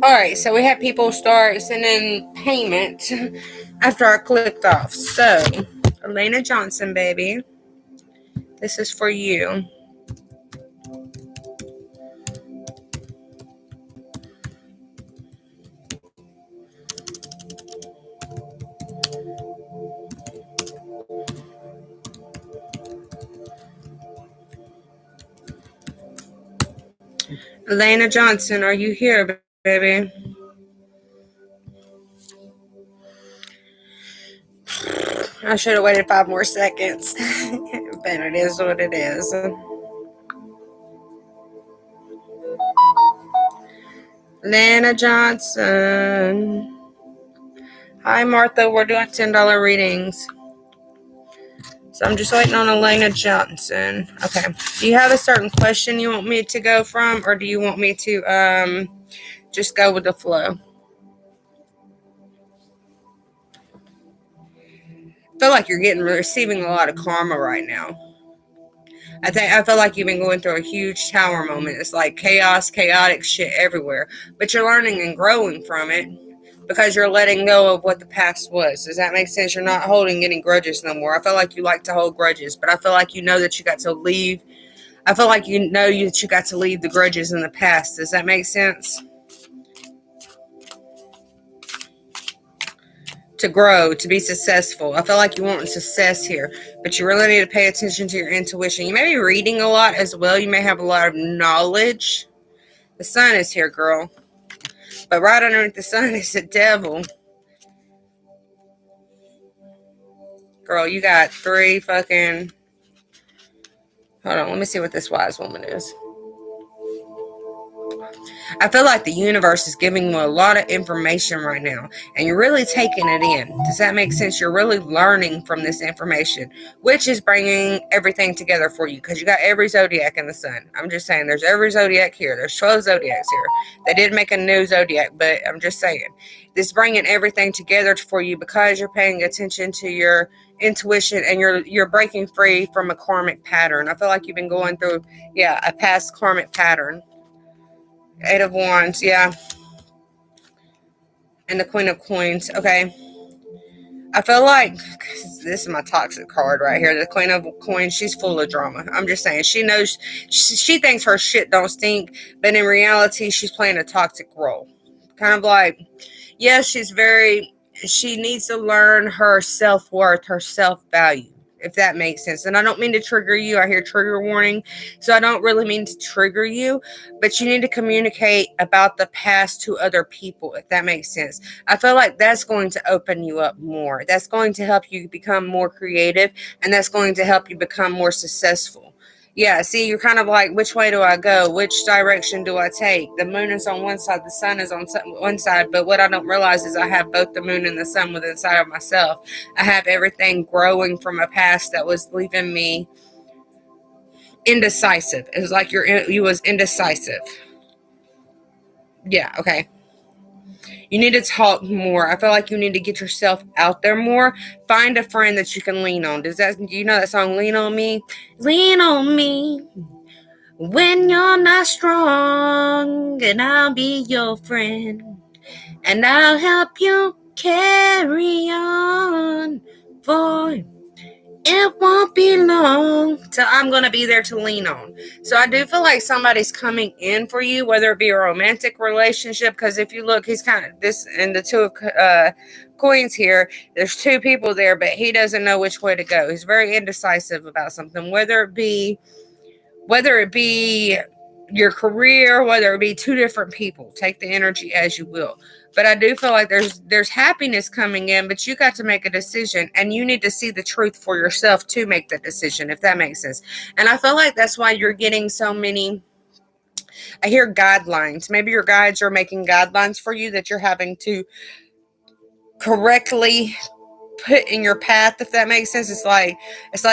Alright, so we had people start sending payment after I clicked off. So, Elena Johnson, baby, this is for you. Elena Johnson, are you here, baby? I should have waited 5 more seconds. But it is what it is. Elena Johnson. Hi, Martha. We're doing $10 readings. So I'm just waiting on Elena Johnson. Okay. Do you have a certain question you want me to go from, or do you want me to just go with the flow? I feel like you're receiving a lot of karma right now. I feel like you've been going through a huge tower moment. It's like chaos, chaotic shit everywhere. But you're learning and growing from it because you're letting go of what the past was. Does that make sense? You're not holding any grudges no more. I feel like you like to hold grudges, but I feel like you know that you got to leave. I feel like you know that you got to leave the grudges in the past. Does that make sense? To grow, to be successful. I feel like you want success here, but you really need to pay attention to your intuition. You may be reading a lot as well. You may have a lot of knowledge. The sun is here, girl. But right underneath the sun is the devil. Girl, you got 3 fucking... Hold on, let me see what this wise woman is. I feel like the universe is giving you a lot of information right now, and you're really taking it in. Does that make sense? You're really learning from this information, which is bringing everything together for you, because you got every zodiac in the sun. I'm just saying, there's every zodiac here. There's 12 zodiacs here. They did make a new zodiac, but I'm just saying, this is bringing everything together for you because you're paying attention to your intuition, and you're breaking free from a karmic pattern. I feel like you've been going through, a past karmic pattern. 8 of Wands, yeah. And the Queen of Coins, okay. I feel like, this is my toxic card right here, the Queen of Coins, she's full of drama. I'm just saying, she knows, she thinks her shit don't stink, but in reality, she's playing a toxic role. Kind of like, she needs to learn her self-worth, her self-value, if that makes sense. And I don't mean to trigger you. I hear trigger warning. So I don't really mean to trigger you, but you need to communicate about the past to other people, if that makes sense. I feel like that's going to open you up more. That's going to help you become more creative, and that's going to help you become more successful. Yeah, see, you're kind of like, which way do I go? Which direction do I take? The moon is on one side, the sun is on one side, but what I don't realize is I have both the moon and the sun within inside of myself. I have everything growing from a past that was leaving me indecisive. It was like you was indecisive. Yeah, okay. You need to talk more. I feel like you need to get yourself out there more. Find a friend that you can lean on. Do you know that song, Lean on Me? Lean on me when you're not strong, and I'll be your friend, and I'll help you carry on, boy. It won't be long till I'm going to be there to lean on. So I do feel like somebody's coming in for you, whether it be a romantic relationship, because if you look, he's kind of this, and the 2 of coins here, there's 2 people there, but he doesn't know which way to go. He's very indecisive about something, whether it be your career, whether it be 2 different people. Take the energy as you will. But I do feel like there's happiness coming in, but you got to make a decision, and you need to see the truth for yourself to make the decision, if that makes sense. And I feel like that's why you're getting so many, I hear guidelines. Maybe your guides are making guidelines for you that you're having to correctly put in your path, if that makes sense. It's like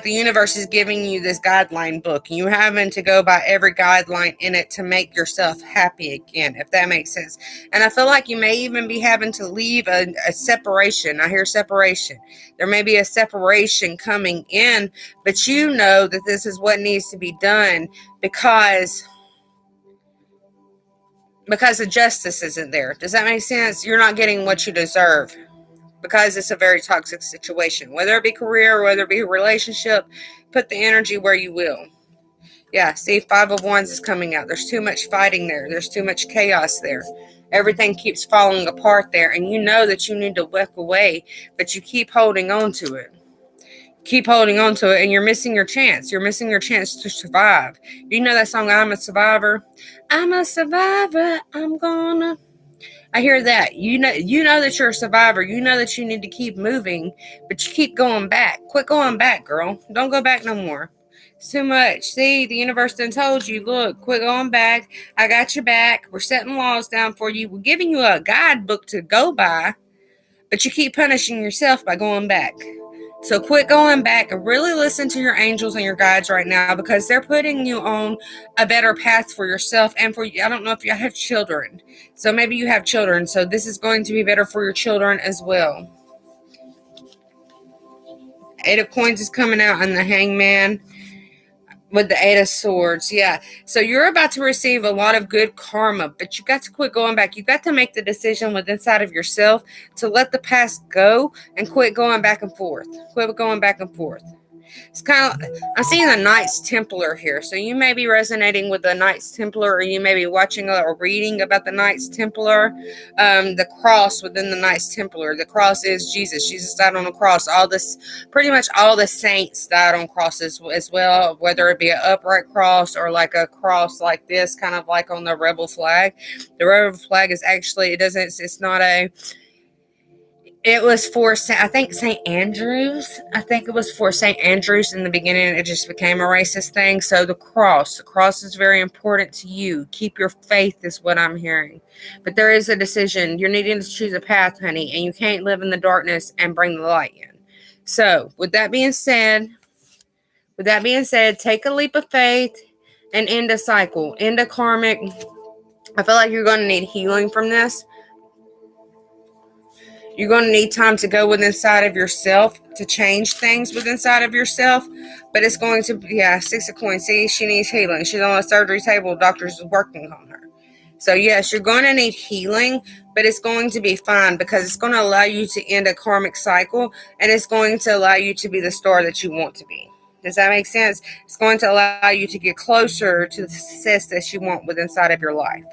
the universe is giving you this guideline book, and you having to go by every guideline in it to make yourself happy again, if that makes sense. And I feel like you may even be having to leave a separation. I hear separation. There may be a separation coming in, but you know that this is what needs to be done, because because the justice isn't there. Does that make sense? You're not getting what you deserve because it's a very toxic situation. Whether it be career, whether it be a relationship, put the energy where you will. Yeah, see, Five of Wands is coming out. There's too much fighting there. There's too much chaos there. Everything keeps falling apart there, and you know that you need to walk away, but you keep holding on to it. Keep holding on to it, and you're missing your chance. You're missing your chance to survive. You know that song, I'm a Survivor? I'm a survivor. I'm gonna. I hear that. You know that you're a survivor. You know that you need to keep moving, but you keep going back. Quit going back, girl. Don't go back no more. It's too much. See, the universe done told you, look, quit going back. I got your back. We're setting laws down for you. We're giving you a guidebook to go by, but you keep punishing yourself by going back. So quit going back and really listen to your angels and your guides right now, because they're putting you on a better path for yourself and for you. I don't know if you have children. So maybe you have children. So this is going to be better for your children as well. Eight of Coins is coming out on the Hangman with the Eight of Swords. Yeah. So you're about to receive a lot of good karma, but you got to quit going back. You got to make the decision within inside of yourself to let the past go and quit going back and forth. Quit going back and forth. It's kind of, I'm seeing the Knights Templar here. So you may be resonating with the Knights Templar, or you may be watching or reading about the Knights Templar. The cross within the Knights Templar. The cross is Jesus. Jesus died on the cross. Pretty much all the saints died on crosses as well, whether it be an upright cross or like a cross like this, kind of like on the rebel flag. The rebel flag is actually, it was for, I think, St. Andrews. I think it was for St. Andrews in the beginning. It just became a racist thing. So the cross is very important to you. Keep your faith is what I'm hearing. But there is a decision. You're needing to choose a path, honey, and you can't live in the darkness and bring the light in. So with that being said, take a leap of faith and end a cycle, end a karmic. I feel like you're going to need healing from this. You're going to need time to go within inside of yourself to change things within inside of yourself. But it's going to be, Six of Coins. See, she needs healing. She's on a surgery table. Doctors are working on her. So, yes, you're going to need healing, but it's going to be fine because it's going to allow you to end a karmic cycle, and it's going to allow you to be the star that you want to be. Does that make sense? It's going to allow you to get closer to the success that you want within inside of your life.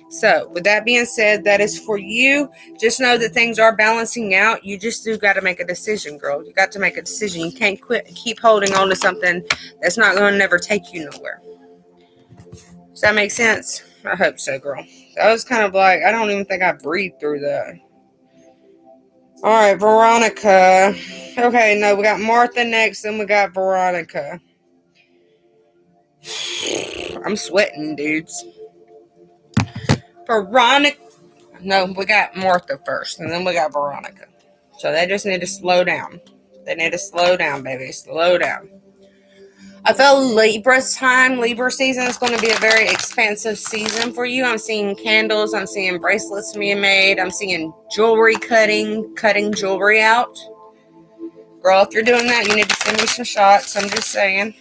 So, with that being said, that is for you. Just know that things are balancing out. You just do got to make a decision, girl. You got to make a decision. You can't keep holding on to something that's not going to never take you nowhere. Does that make sense? I hope so, girl. That was kind of like, I don't even think I breathed through that. All right, Veronica. Okay, no, we got Martha next, and we got Veronica. I'm sweating, dudes. Veronica. No, we got Martha first, and then we got Veronica. So they just need to slow down. They need to slow down, baby. Slow down. I feel Libra season is going to be a very expansive season for you. I'm seeing candles. I'm seeing bracelets being made. I'm seeing jewelry cutting jewelry out. Girl, if you're doing that, you need to send me some shots. I'm just saying.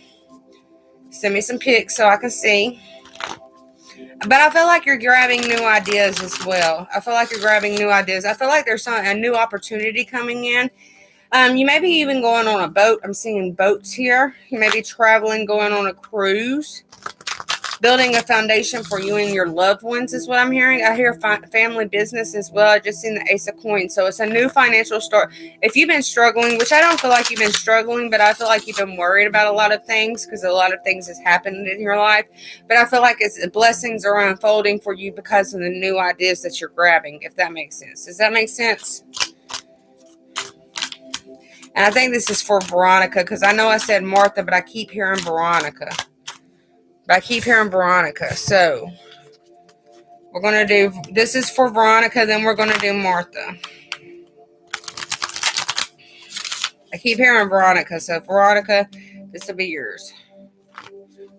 Send me some pics so I can see. But I feel like you're grabbing new ideas as well. I feel like there's a new opportunity coming in. You may be even going on a boat. I'm seeing boats here. You may be traveling, going on a cruise. Building a foundation for you and your loved ones is what I'm hearing. I hear family business as well. I just seen the Ace of Coins. So it's a new financial start. If you've been struggling, which I don't feel like you've been struggling, but I feel like you've been worried about a lot of things because a lot of things has happened in your life. But I feel like blessings are unfolding for you because of the new ideas that you're grabbing, if that makes sense. Does that make sense? And I think this is for Veronica because I know I said Martha, but I keep hearing Veronica. So we're going to do, this is for Veronica, then we're going to do Martha. I keep hearing Veronica, so Veronica, this will be yours.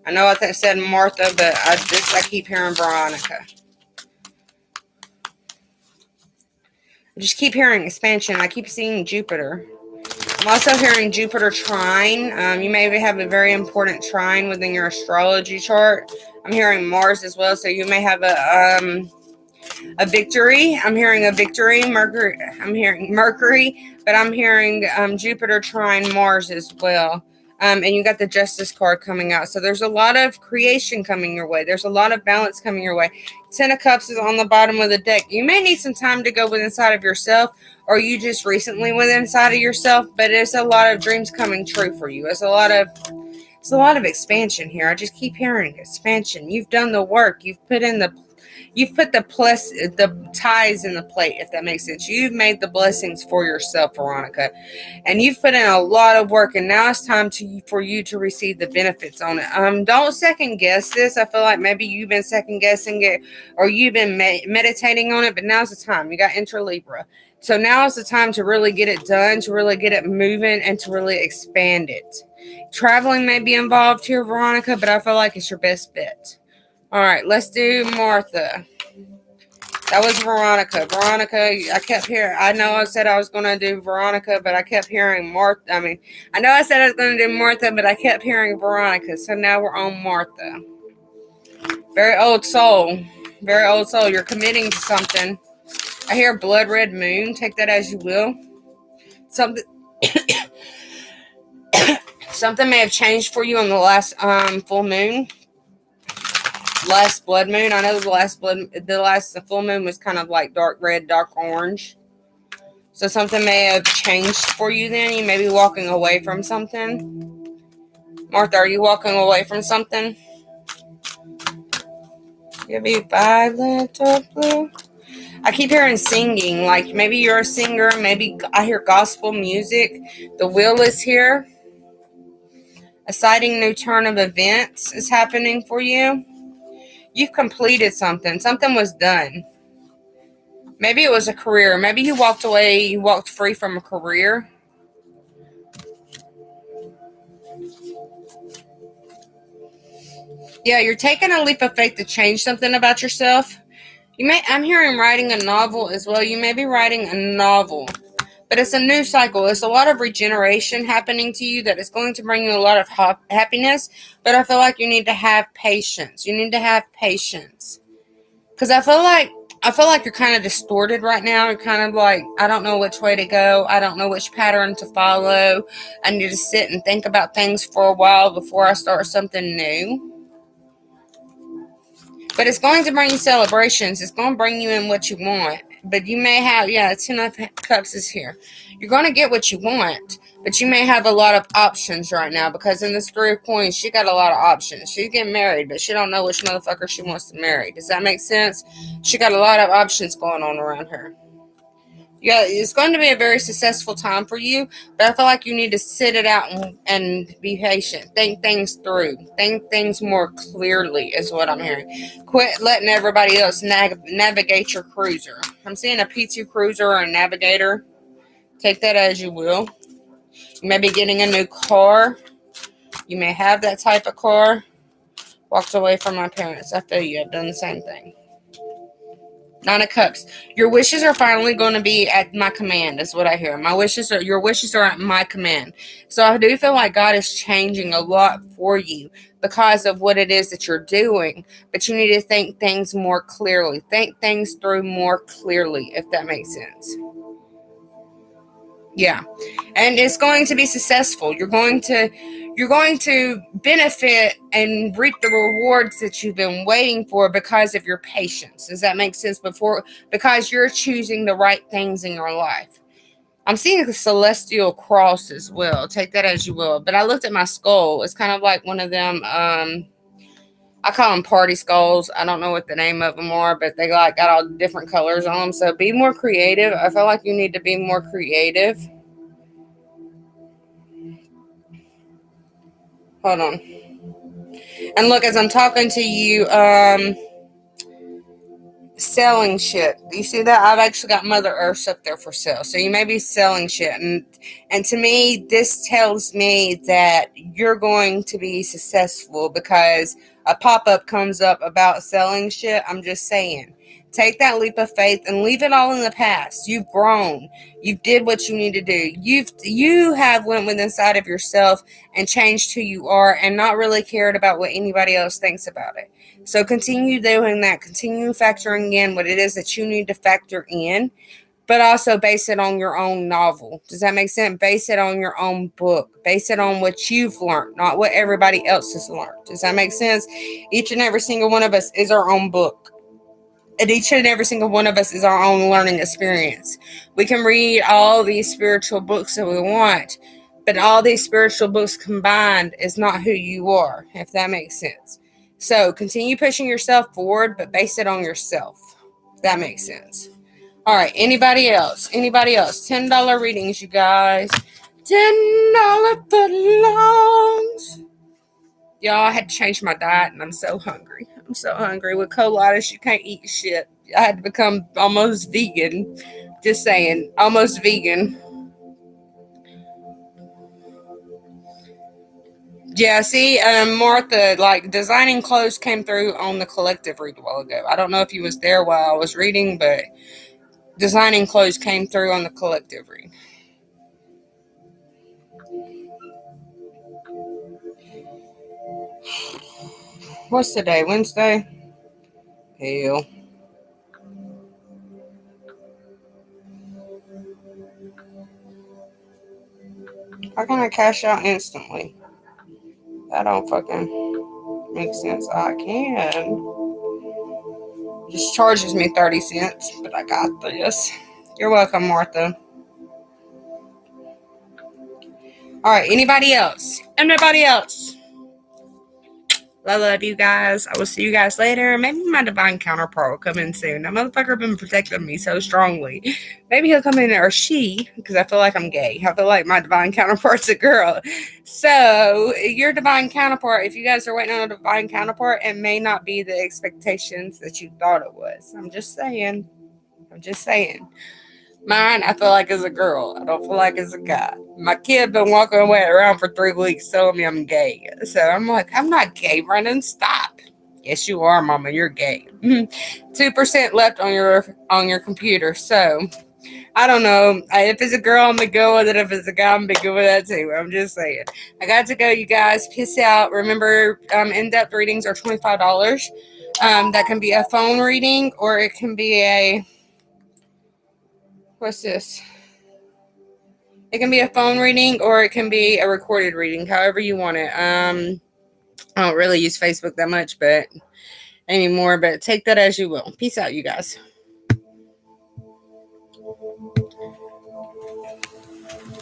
I know I said Martha, but I keep hearing Veronica. I just keep hearing expansion. I keep seeing Jupiter. I'm also hearing Jupiter trine. You may have a very important trine within your astrology chart. I'm hearing Mars as well, so you may have a a victory. I'm hearing a victory. Mercury. I'm hearing Mercury, but I'm hearing Jupiter trine Mars as well. And you got the Justice card coming out. So there's a lot of creation coming your way. There's a lot of balance coming your way. Ten of Cups is on the bottom of the deck. You may need some time to go within inside of yourself, or you just recently went inside of yourself, but it's a lot of dreams coming true for you. It's a lot of expansion here. I just keep hearing expansion. You've done the work. You've put the ties in the plate, if that makes sense. You've made the blessings for yourself, Veronica, and you've put in a lot of work. And now it's time for you to receive the benefits on it. Don't second guess this. I feel like maybe you've been second guessing it, or you've been meditating on it. But now's the time. You got Intra Libra, so now is the time to really get it done, to really get it moving, and to really expand it. Traveling may be involved here, Veronica, but I feel like it's your best bet. All right, let's do Martha. That was Veronica. Veronica, I kept hearing, I know I said I was going to do Veronica, but I kept hearing Martha. I know I said I was going to do Martha, but I kept hearing Veronica. So now we're on Martha. Very old soul. Very old soul. You're committing to something. I hear blood red moon. Take that as you will. Something may have changed for you on the last full moon. Last blood moon. I know the last full moon was kind of like dark red, dark orange. So something may have changed for you then. You may be walking away from something. Martha, are you walking away from something? Give me violet or blue. I keep hearing singing. Like maybe you're a singer. Maybe I hear gospel music. The wheel is here. A exciting new turn of events is happening for you. You've completed something. Something was done. Maybe it was a career. Maybe you walked away. You walked free from a career. Yeah, you're taking a leap of faith to change something about yourself. I'm hearing writing a novel as well. You may be writing a novel. But it's a new cycle. It's a lot of regeneration happening to you that is going to bring you a lot of happiness. But I feel like you need to have patience. You need to have patience. Because I feel like you're kind of distorted right now. You're kind of like, I don't know which way to go. I don't know which pattern to follow. I need to sit and think about things for a while before I start something new. But it's going to bring you celebrations. It's going to bring you in what you want. But you may have, Ten of Cups is here. You're going to get what you want. But you may have a lot of options right now. Because in this Three of Coins, she got a lot of options. She's getting married, but she don't know which motherfucker she wants to marry. Does that make sense? She got a lot of options going on around her. Yeah, it's going to be a very successful time for you, but I feel like you need to sit it out and be patient. Think things through. Think things more clearly is what I'm hearing. Quit letting everybody else navigate your cruiser. I'm seeing a P2 cruiser or a navigator. Take that as you will. You may be getting a new car. You may have that type of car. Walked away from my parents. I feel you. I've done the same thing. Nine of Cups. Your wishes are finally going to be at my command, is what I hear. Your wishes are at my command. So I do feel like God is changing a lot for you because of what it is that you're doing. But you need to think things more clearly. Think things through more clearly, if that makes sense. Yeah. And it's going to be successful. You're going to benefit and reap the rewards that you've been waiting for because of your patience. Does that make sense? Because you're choosing the right things in your life. I'm seeing a celestial cross as well. Take that as you will. But I looked at my skull. It's kind of like one of them, I call them party skulls. I don't know what the name of them are, but they got all different colors on them. So be more creative. I feel like you need to be more creative. Hold on. And look, as I'm talking to you, selling shit. You see that? I've actually got Mother Earth up there for sale. So you may be selling shit. And to me, this tells me that you're going to be successful because a pop-up comes up about selling shit. I'm just saying. Take that leap of faith and leave it all in the past. You've grown. You did what you need to do. You have went within inside of yourself and changed who you are and not really cared about what anybody else thinks about it. So continue doing that. Continue factoring in what it is that you need to factor in, but also base it on your own novel. Does that make sense? Base it on your own book. Base it on what you've learned, not what everybody else has learned. Does that make sense? Each and every single one of us is our own book. And each and every single one of us is our own learning experience. We can read all these spiritual books that we want, but all these spiritual books combined is not who you are, if that makes sense. So continue pushing yourself forward, but base it on yourself. If that makes sense. All right, anybody else? Anybody else? $10 readings, you guys. $10 footlongs. Y'all, I had to change my diet, and I'm so hungry. I'm so hungry. With colitis, you can't eat shit. I had to become almost vegan. Just saying, almost vegan. Yeah, see, Martha, like, designing clothes came through on the collective read a while ago. I don't know if you was there while I was reading, but designing clothes came through on the collective read. What's today? Wednesday? Hell. How can I cash out instantly? That don't fucking make sense. I can. Just charges me 30 cents, but I got this. You're welcome, Martha. All right, anybody else? Anybody else? I love you guys. I will see you guys later. Maybe my divine counterpart will come in soon. That motherfucker been protecting me so strongly. Maybe he'll come in, or she, because I feel like I'm gay. I feel like my divine counterpart's a girl. So your divine counterpart, if you guys are waiting on a divine counterpart, it may not be the expectations that you thought it was. I'm just saying. Mine, I feel like is a girl. I don't feel like it's a guy. My kid been walking away around for 3 weeks telling me I'm gay. So I'm like, I'm not gay, Brennan. Stop. Yes, you are, Mama. You're gay. 2% left on your computer. So I don't know. If it's a girl, I'm gonna go with it. If it's a guy, I'm gonna go with that too. I'm just saying. I got to go, you guys. Peace out. Remember, in-depth readings are $25. That can be a phone reading, or it can be a... What's this? It can be a phone reading, or it can be a recorded reading, however you want it. I don't really use Facebook that much, but anymore. But take that as you will. Peace out, you guys.